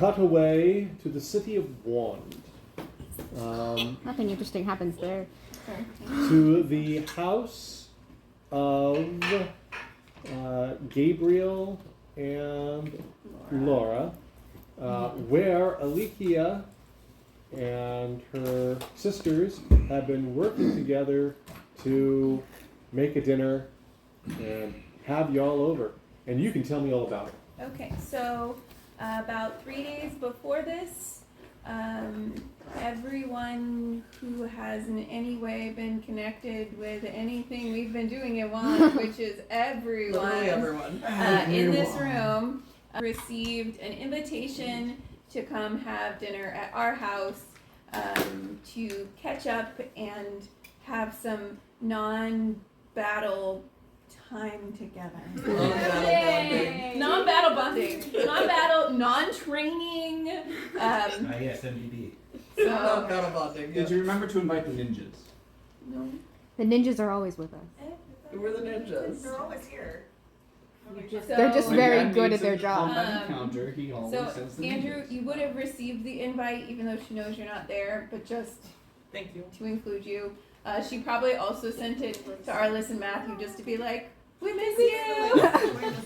Cut away to the city of Wand. Nothing interesting happens there. To the house of Gabriel and Laura, where Elikia and her sisters have been working together to make a dinner and have y'all over. And you can tell me all about it. Okay, so about 3 days before this, everyone who has in any way been connected with anything we've been doing at Wand, which is everyone, Literally everyone. In this room, received an invitation to come have dinner at our house, to catch up and have some non-battle time together. Non-battle bonding. Non-battle, non-training. Yes, MBD. So, Non-battle bonding. Did you remember to invite the ninjas? no. The ninjas are always with us. Who were the ninjas? They're always here. They're just So, very When good Dad at their needs a job. combat encounter, he always So, sends the Andrew, ninjas. you would have received the invite even though she knows you're not there, but just Thank you. to include you. She probably also sent it to Arliss and Matthew just to be like, we miss you!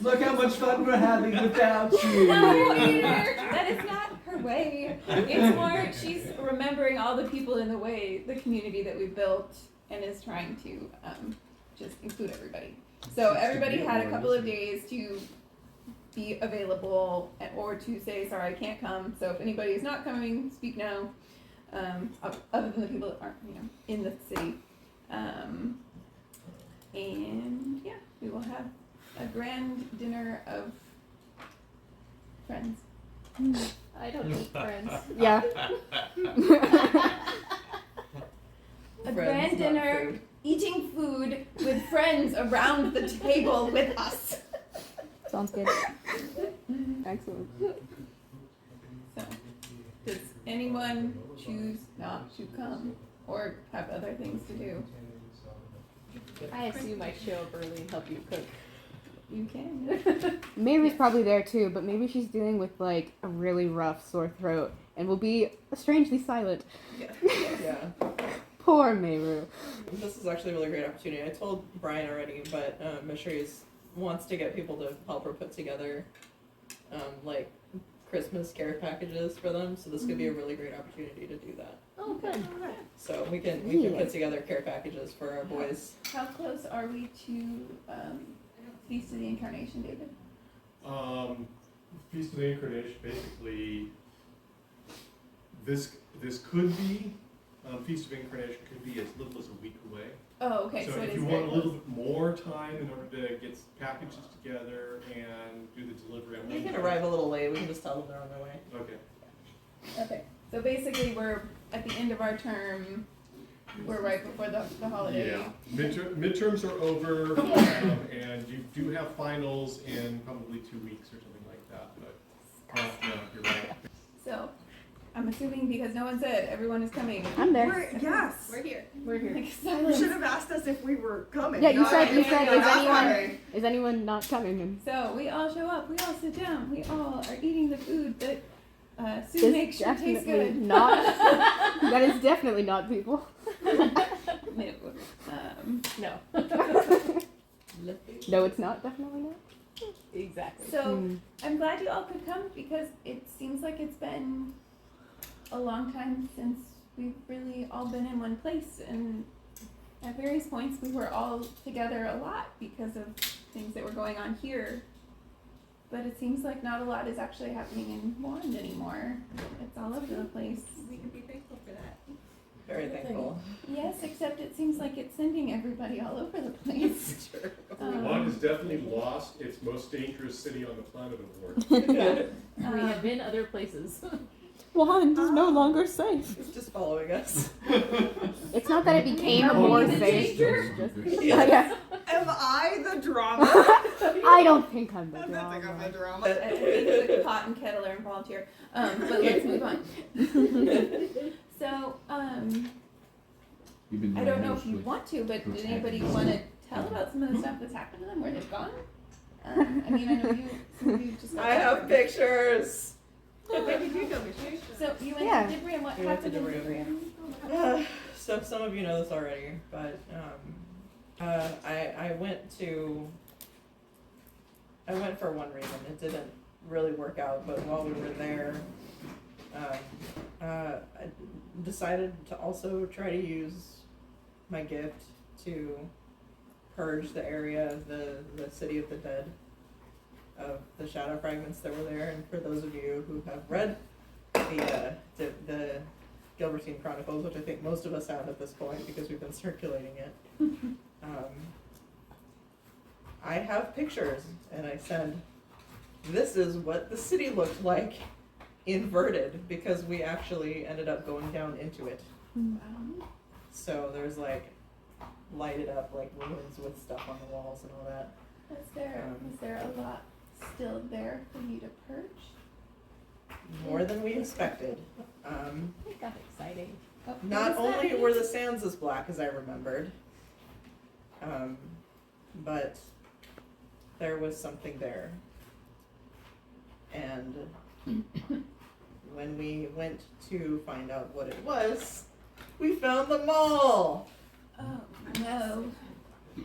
Look how much fun we're having without you. No, Peter! That is not her way. It's more, she's remembering all the people in the way, the community that we built, and is trying to just include everybody. So everybody had a couple of days to be available or to say, sorry, I can't come. So if anybody is not coming, speak now. Other than the people that aren't, in the city. And yeah, we will have a grand dinner of friends. I don't need friends. Yeah. A Friends, grand not dinner, food. eating food with friends around the table with us. Sounds good. Excellent. So, does anyone choose not to come or have other things to do? I assume I show up early and help you cook. You can. Mary's probably there too, but maybe she's dealing with like a really rough sore throat and will be strangely silent. Yeah. Poor Mayru. This is actually a really great opportunity. I told Brian already, but Mishri wants to get people to help her put together like Christmas care packages for them. So this could be a really great opportunity to do that. Oh, good. So we can put together care packages for our boys. How close are we to Feast of the Incarnation, David? Feast of the Incarnation, basically, this could be, Feast of Incarnation could be as little as a week away. Oh, okay. So So it if is you very want a close. little bit more time in order to get packages together and do the delivery on They can Wednesday. arrive a little late. We can just tell them they're on their way. Okay. Okay. So basically, we're at the end of our term. We're right before the holiday. Yeah. Midterms are over, and you do have finals in probably 2 weeks or something like that. But no, you're right. So, I'm assuming because no one said everyone is coming. I'm there. Yes. We're here. We're here. Like You silence. should have asked us if we were coming. Yeah, you not said if we were not coming. is anyone not coming? And So we all show up. We all sit down. We all are eating the food that Sue This makes sure tastes definitely good. not. That is definitely not people. No. No. No, it's not. Definitely not. Exactly. So I'm glad you all could come because it seems like it's been a long time since we've really all been in one place, and at various points we were all together a lot because of things that were going on here. But it seems like not a lot is actually happening in Wand anymore. It's all over the place. We can be thankful for that. Very thankful. Yes, except it seems like it's sending everybody all over the place. Sure. One has definitely lost its most dangerous city on the planet award. We have been other places. Wand is no longer safe. It's just following us. It's not that it became more safe. It's just- yeah. Am I the drama? I don't think I'm the I don't think I'm the drama. drama. I think the pot and kettle are involved here. But let's move on. So, You've been I doing don't know this if you with- want to, but with did anybody tactics. want to tell about some of the stuff that's happened to them, where they've gone? I mean, I know some of you just got I have back. pictures. Where did you go, Mishri? So you went Yeah. to Dibraim. What We went to happened in Dibraim. Dibraim? So some of you know this already, but I went for one reason. It didn't really work out, but while we were there, I decided to also try to use my gift to purge the area of the city of the dead, of the shadow fragments that were there. And for those of you who have read the Gilbertine Chronicles, which I think most of us have at this point because we've been circulating it, I have pictures, and I said, this is what the city looked like inverted, because we actually ended up going down into it. So there's like lighted up like ruins with stuff on the walls and all that. Is there a lot still there for you to purge? More than we expected. It got exciting. Oh, Not what does that only mean? were the sands as black as I remembered, but there was something there. And when we went to find out what it was, we found the mall. Oh no.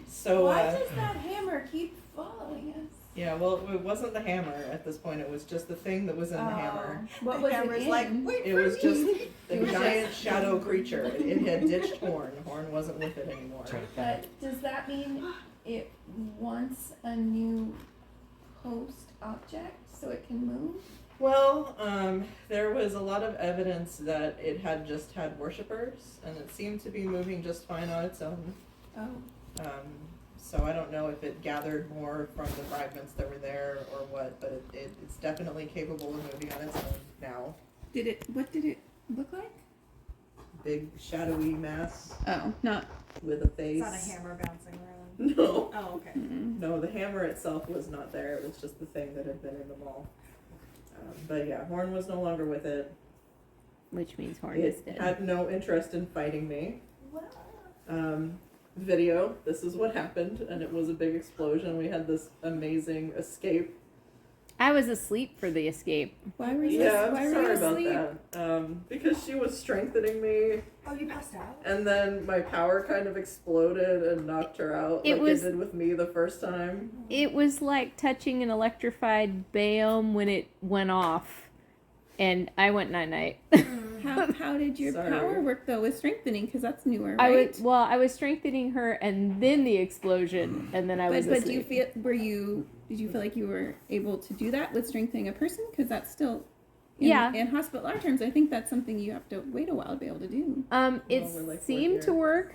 So Why does that hammer keep following us? yeah, well, it wasn't the hammer at this point. It was just the thing that was in the hammer. What The was hammer's it in? like, wait It for was me. just the It was giant shadow creature. It had ditched Horn. Horn wasn't with it anymore. But does that mean it wants a new host object so it can move? Well, there was a lot of evidence that it had just had worshippers, and it seemed to be moving just fine on its own. Oh. So I don't know if it gathered more from the fragments that were there or what, but it's definitely capable of moving on its own now. What did it look like? Big shadowy mass Oh, not. with a face. It's not a hammer bouncing around. No. Oh, okay. No, the hammer itself was not there. It was just the thing that had been in the mall. But yeah, Horn was no longer with it. Which means Horn is It dead. had no interest in fighting me. Video, this is what happened, and it was a big explosion. We had this amazing escape. I was asleep for the escape. Why were you? Yeah, why I'm were you sorry about asleep? that. Because she was strengthening me, Oh, you passed out? and then my power kind of exploded and knocked her out, It like was- it did with me the first time. It was like touching an electrified biome when it went off, and I went night-night. How did your Sorry. power work though with strengthening? Because that's newer, I right? was strengthening her, and then the explosion, and then I was But do you asleep. did you feel like you were able to do that with strengthening a person? Because that's still, Yeah. In hospital terms, I think that's something you have to wait a while to be able to do. It Well, we're like seemed to 4th work.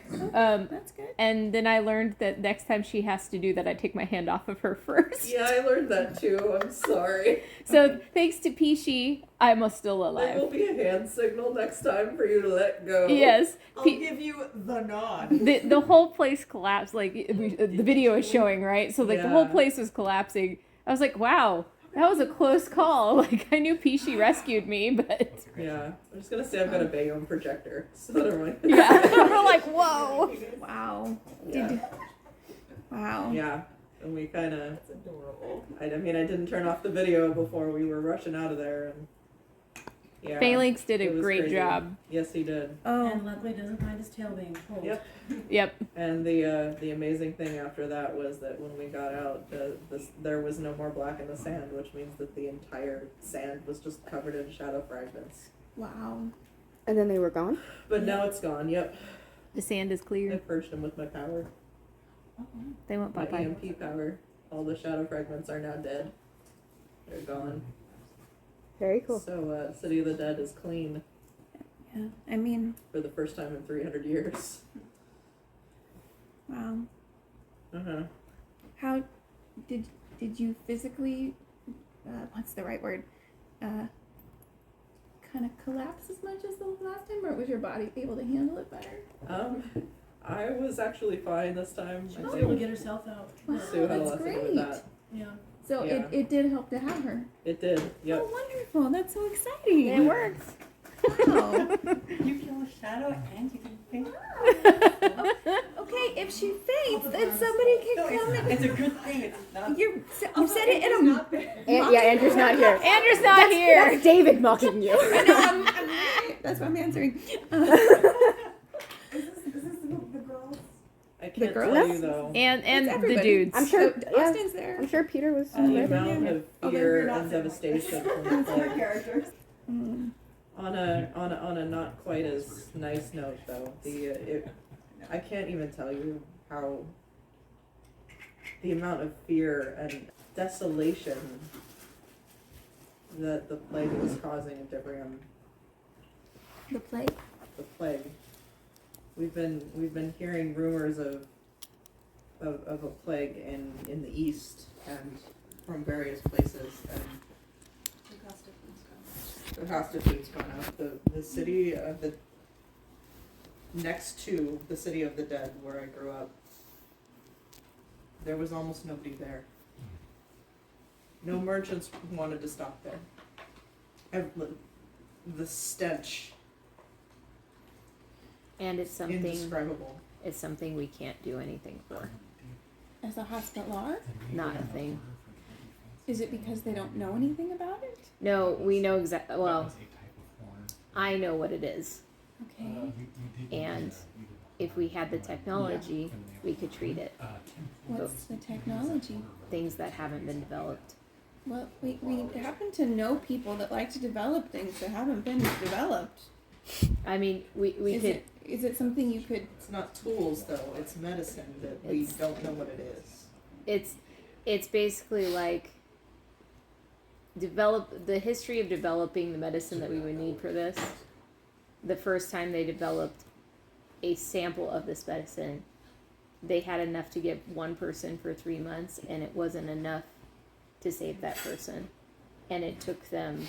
That's good. And then I learned that next time she has to do that, I take my hand off of her first. Yeah, I learned that too. I'm sorry. So thanks to Pishi, I'm still There alive. will be a hand signal next time for you to let go. Yes. I'll P- give you the nod. the whole place collapsed. Like the video is showing, right? So like the whole Yeah. place was collapsing. I was like, wow, that was a close call. Like I knew Pishi rescued me, but Yeah. I'm just gonna say I've got a Bayonne projector. So never mind. yeah, we're like, whoa. Wow. Yeah. Wow. Yeah. And we kind of. That's adorable. I mean, I didn't turn off the video before we were rushing out of there, and yeah. Phalanx did it a was great crazy. job. Yes, he did. Oh. And Ludwig doesn't mind his tail being pulled. Yep. Yep. And the amazing thing after that was that when we got out, there was no more black in the sand, which means that the entire sand was just covered in shadow fragments. Wow. And then they were gone? But now it's gone. Yep. The sand is I clear. purged them with my power, They went my bye-bye. EMP power. All the shadow fragments are now dead. They're gone. Very cool. So City of the Dead is clean Yeah. I mean, for the first time in 300 years. wow. Uh-huh. How did you physically? What's the right word? Kind of collapse as much as the last time, or was your body able to handle it better? I was actually fine this time. She I was think able to get herself out. Wow, Sue had a that's lot to do with great. that. Yeah. So Yeah. it did help to have her. It did. Yep. Oh, wonderful! That's so exciting. It works. Wow. You kill a shadow and you can think. Okay, if she faints, then somebody can come and. It's a good thing. It's not. You said it in a. Yeah, Andrew's not here. Andrew's not here. That's David mocking you. I know, that's why I'm answering. Is this the girls? I can't girls? tell you though. And It's the everybody. dudes. I'm sure. Yeah, Austin's there. I'm sure Peter was. The amount of Oh, then fear you're not and saying devastation from the Their plague. characters. Mm. On a not quite as nice note though, I can't even tell you how the amount of fear and desolation that the plague was causing in Dibraim. The plague. The plague. We've been hearing rumors of a plague in the east and from various places, and the cost of food's gone up. The city of the next to the city of the dead where I grew up, there was almost nobody there. No merchants wanted to stop there. The stench, And it's something. indescribable. It's something we can't do anything for. As a hospitaler? Not a thing. Is it because they don't know anything about it? No, we know exactly. Well, I know what it is, Okay. and if we had the technology, we could treat it. What's the technology? Things that haven't been developed. Well, we happen to know people that like to develop things that haven't been developed. I mean, we could. Is it something you could? It's not tools though, it's medicine that we It's- don't know what it is. It's basically like the history of developing the medicine that we would need for this. The first time they developed a sample of this medicine, they had enough to give one person for 3 months, and it wasn't enough to save that person, and it took them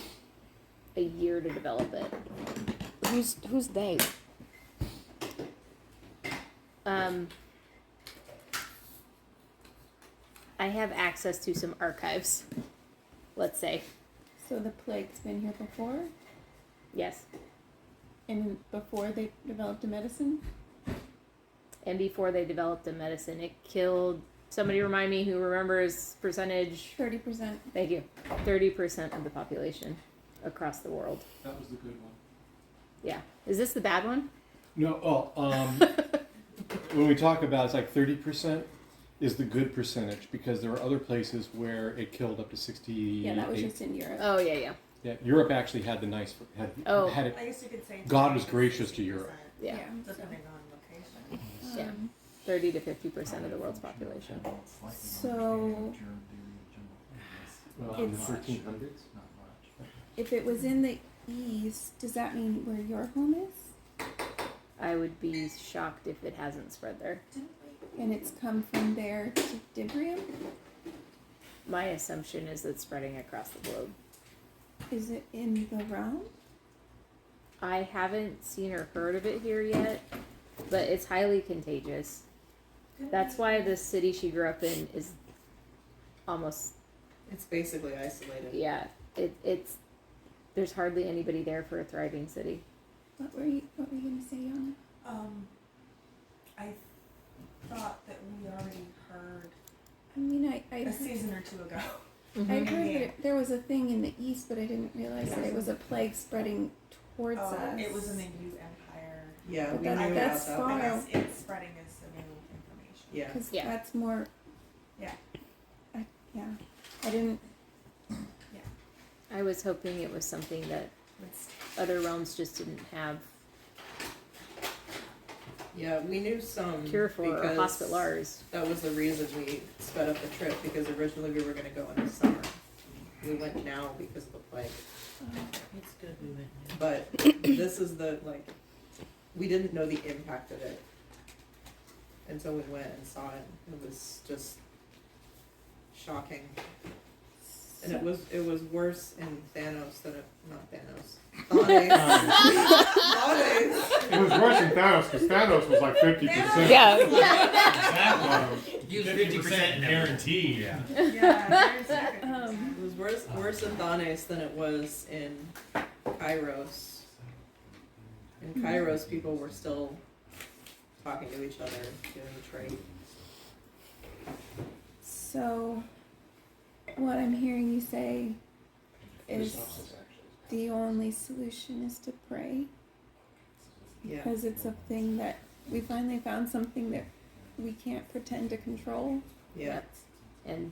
a year to develop it. Who's they? I have access to some archives, let's say. So the plague's been here before, Yes. and before they developed a medicine. And before they developed a medicine, it killed. Somebody remind me who remembers percentage. 30%. Thank you. 30% of the population across the world. That was the good one. Yeah. Is this the bad one? No, when we talk about it's like 30% is the good percentage because there are other places where it killed up to 68. Yeah, that was just in Europe. Oh yeah, yeah. Yeah, Europe actually had the nice had Oh. had it. I guess you could say. God was gracious to Europe. Yeah. Depending on location. Yeah. 30 to 50% of the world's population. So Well, in the It's- 1300s. if it was in the east, does that mean where your home is? I would be shocked if it hasn't spread there. And it's come from there to Dibraim? My assumption is it's spreading across the globe. Is it in the realm? I haven't seen or heard of it here yet, but it's highly contagious. That's why the city she grew up in is almost, It's basically isolated. yeah, it's there's hardly anybody there for a thriving city. What were you gonna say, Yana? I thought that we already heard I mean, I a season or two ago. I'd heard that there was a thing in the east, but I didn't realize that it was a plague spreading towards us. It was in the Youth Empire. Yeah, But we that- knew that's about that. far. I guess it's spreading as the new information. Yeah. Because Yeah. that's more. Yeah. I didn't. I was hoping it was something that other realms just didn't have Yeah, we knew some cure for or because hospitalars. that was the reason we sped up the trip because originally we were going to go in the summer. We went now because of the plague. It's good we went now. But this is we didn't know the impact of it until we went and saw it. It was just shocking. And it was worse in Thanos than not Thanos. Thanaes. Thanaes. It was worse than Thanos, because Thanos was like 50%. Yeah. Exactly. Use 50% guaranteed. Yeah. Yeah, there's It was worse in Thanaes than it was in Kairos. And Kairos people were still talking to each other, doing trade. So, what I'm hearing you say is the only solution is to pray. Yeah. Because it's a thing that we finally found something that we can't pretend to control. Yeah. And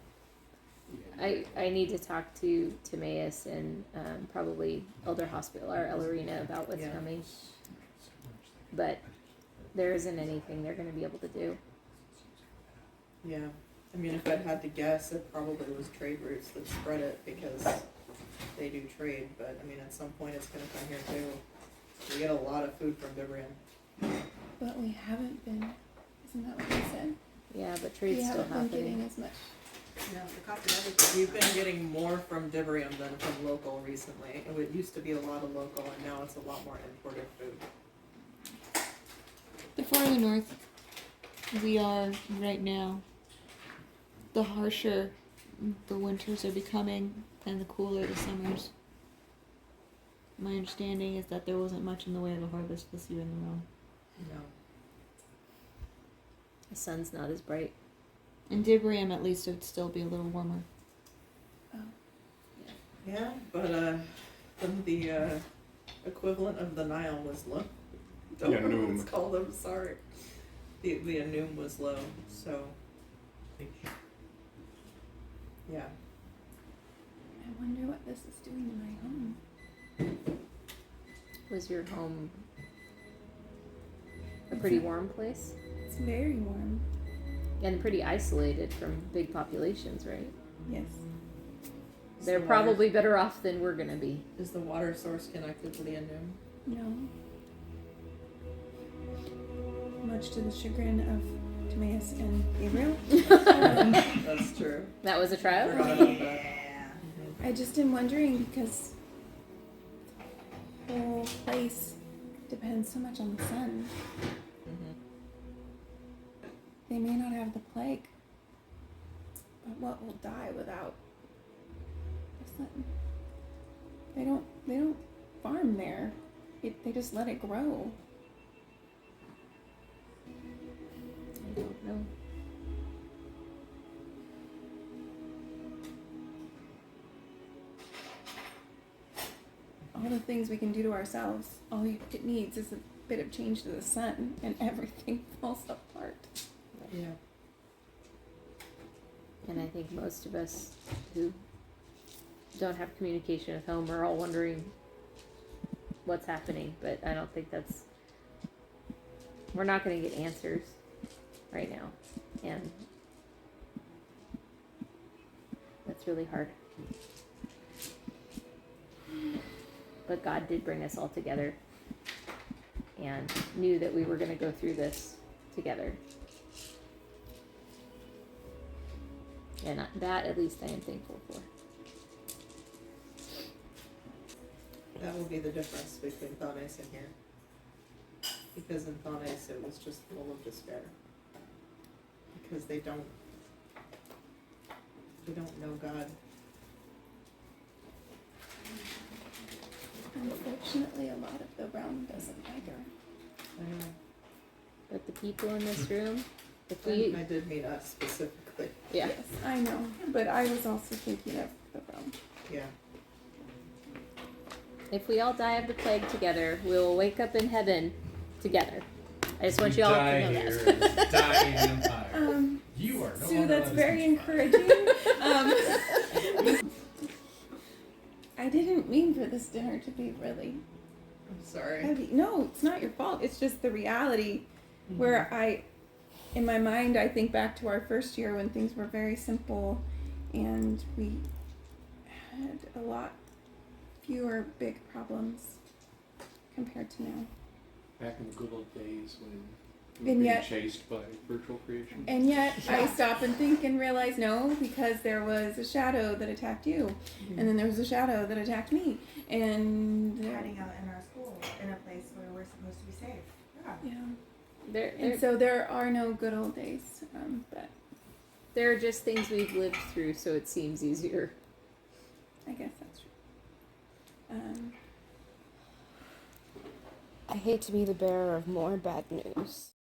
I need to talk to Timaeus and probably Elder Hospital or Ellerina about what's coming. But there isn't anything they're going to be able to do. Yeah. I mean, if I'd had to guess, it probably was trade routes that spread it because they do trade. But I mean, at some point it's going to come here too. We get a lot of food from Dibraim. But we haven't been. Isn't that what you said? Yeah, but We trade's still haven't been happening. getting as much. No, the cost of everything. We've been getting more from Dibraim than from local recently. It used to be a lot of local, and now it's a lot more imported food. The farther north we are right now, the harsher the winters are becoming and the cooler the summers. My understanding is that there wasn't much in the way of a harvest this year in the realm. No. The sun's not as bright. In Dibraim, at least, it'd still be a little warmer. Yeah, but the equivalent of the Nile was low. Don't know what it's called. I'm sorry. The Anum was low, so yeah. I wonder what this is doing to my home. Was your home a pretty warm place? It's very warm. And pretty isolated from big populations, right? Yes. They're probably better off than we're gonna be. Is the water source connected to the Anum? No. Much to the chagrin of Timaeus and Gabriel. That's true. That was a trial? Forgot about that. I just am wondering because the whole place depends so much on the sun. They may not have the plague, but what will die without the sun? They don't farm there. They just let it grow. I don't know. All the things we can do to ourselves, all it needs is a bit of change to the sun, and everything falls apart. Yeah. And I think most of us who don't have communication at home are all wondering what's happening, but I don't think we're not going to get answers right now, and that's really hard. But God did bring us all together and knew that we were going to go through this together. And that, at least, I am thankful for. That will be the difference between Thanes and here. Because in Thanes it was just full of despair. Because they don't know God. Unfortunately, a lot of the realm doesn't either. I know. But the people in this room, if And I did mean us specifically. yeah. Yes, I know, but I was also thinking of the realm. Yeah. If we all die of the plague together, we will wake up in heaven together. I just want you all to know that. Die in empire. You are no Sue, longer that's allowed very to speak. encouraging. I didn't mean for this dinner to be really I'm sorry. heavy. No, it's not your fault. It's just the reality where in my mind, I think back to our first year when things were very simple and we had a lot fewer big problems compared to now. Back in the good old days when we And were being yet- chased by virtual creation. And yet I stop and think and realize no, because there was a shadow that attacked you, and then there was a shadow that attacked me, and Hiding out in our school, in a place where we're supposed to be safe. Yeah. yeah. And so there are no good old days, but There are just things we've lived through, so it seems easier. I guess that's true. I hate to be the bearer of more bad news.